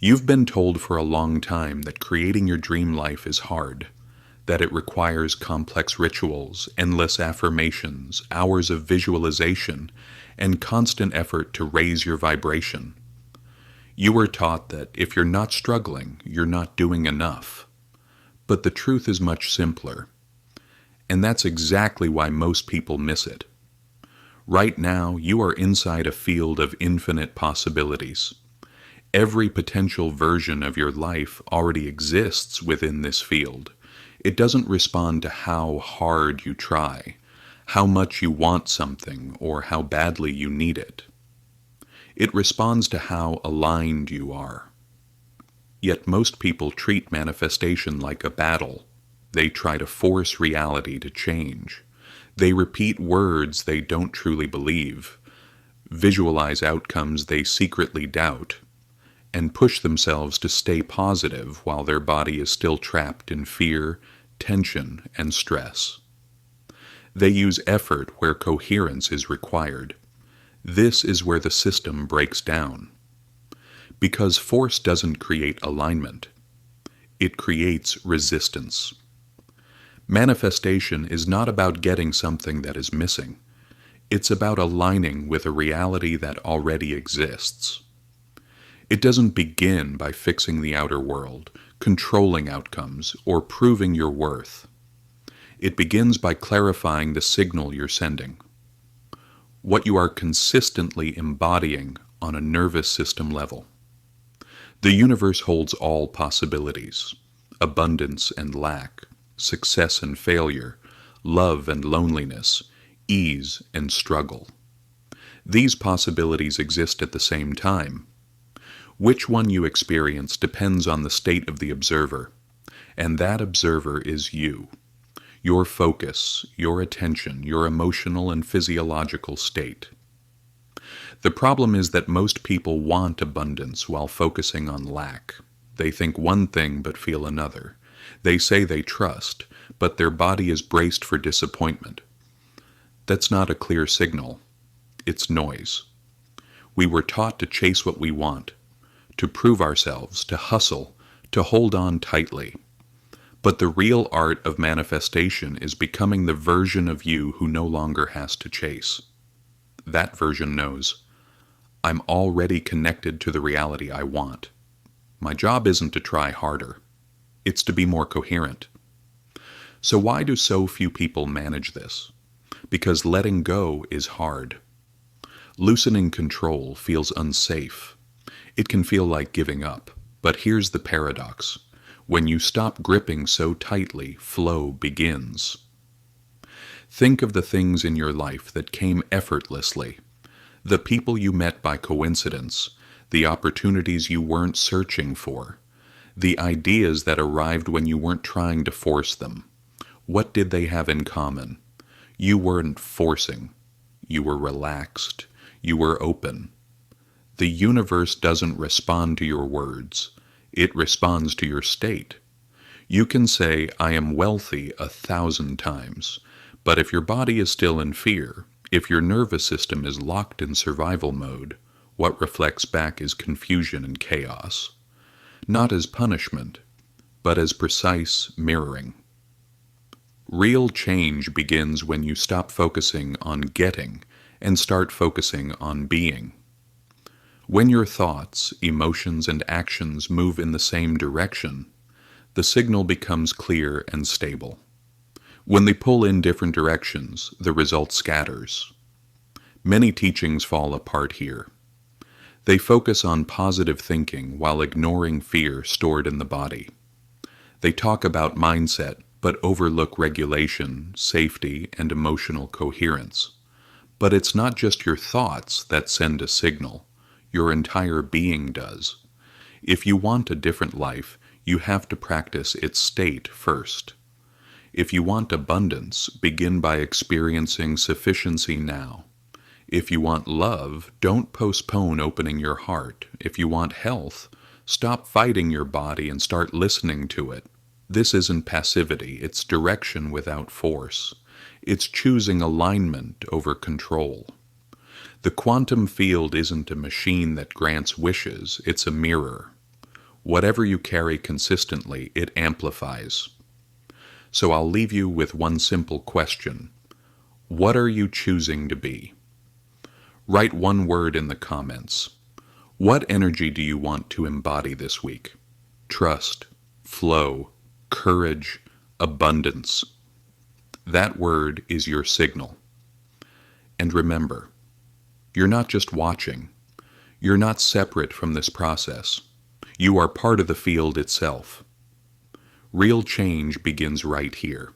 You've been told for a long time that creating your dream life is hard, that it requires complex rituals, endless affirmations, hours of visualization, and constant effort to raise your vibration. You were taught that if you're not struggling, you're not doing enough. But the truth is much simpler, and that's exactly why most people miss it. Right now, you are inside a field of infinite possibilities. Every potential version of your life already exists within this field. It doesn't respond to how hard you try, how much you want something, or how badly you need it. It responds to how aligned you are. Yet most people treat manifestation like a battle. They try to force reality to change. They repeat words they don't truly believe, visualize outcomes they secretly doubt, and push themselves to stay positive while their body is still trapped in fear, tension, and stress. They use effort where coherence is required. This is where the system breaks down. Because force doesn't create alignment. It creates resistance. Manifestation is not about getting something that is missing. It's about aligning with a reality that already exists. It doesn't begin by fixing the outer world, controlling outcomes, or proving your worth. It begins by clarifying the signal you're sending. What you are consistently embodying on a nervous system level. The universe holds all possibilities, abundance and lack, success and failure, love and loneliness, ease and struggle. These possibilities exist at the same time. Which one you experience depends on the state of the observer, and that observer is you. Your focus, your attention, your emotional and physiological state. The problem is that most people want abundance while focusing on lack. They think one thing but feel another. They say they trust, but their body is braced for disappointment. That's not a clear signal. It's noise. We were taught to chase what we want, to prove ourselves, to hustle, to hold on tightly. But the real art of manifestation is becoming the version of you who no longer has to chase. That version knows, I'm already connected to the reality I want. My job isn't to try harder. It's to be more coherent. So why do so few people manage this? Because letting go is hard. Loosening control feels unsafe. It can feel like giving up. But here's the paradox. When you stop gripping so tightly, flow begins. Think of the things in your life that came effortlessly. The people you met by coincidence, the opportunities you weren't searching for, the ideas that arrived when you weren't trying to force them. What did they have in common? You weren't forcing. You were relaxed. You were open. The universe doesn't respond to your words. It responds to your state. You can say, I am wealthy 1,000 times, but if your body is still in fear, if your nervous system is locked in survival mode, what reflects back is confusion and chaos. Not as punishment, but as precise mirroring. Real change begins when you stop focusing on getting and start focusing on being. When your thoughts, emotions, and actions move in the same direction, the signal becomes clear and stable. When they pull in different directions, the result scatters. Many teachings fall apart here. They focus on positive thinking while ignoring fear stored in the body. They talk about mindset but overlook regulation, safety, and emotional coherence. But it's not just your thoughts that send a signal. Your entire being does. If you want a different life, you have to practice its state first. If you want abundance, begin by experiencing sufficiency now. If you want love, don't postpone opening your heart. If you want health, stop fighting your body and start listening to it. This isn't passivity, it's direction without force. It's choosing alignment over control. The quantum field isn't a machine that grants wishes, it's a mirror. Whatever you carry consistently, it amplifies. So I'll leave you with one simple question. What are you choosing to be? Write one word in the comments. What energy do you want to embody this week? Trust, flow, courage, abundance. That word is your signal. And remember, you're not just watching. You're not separate from this process. You are part of the field itself. Real change begins right here.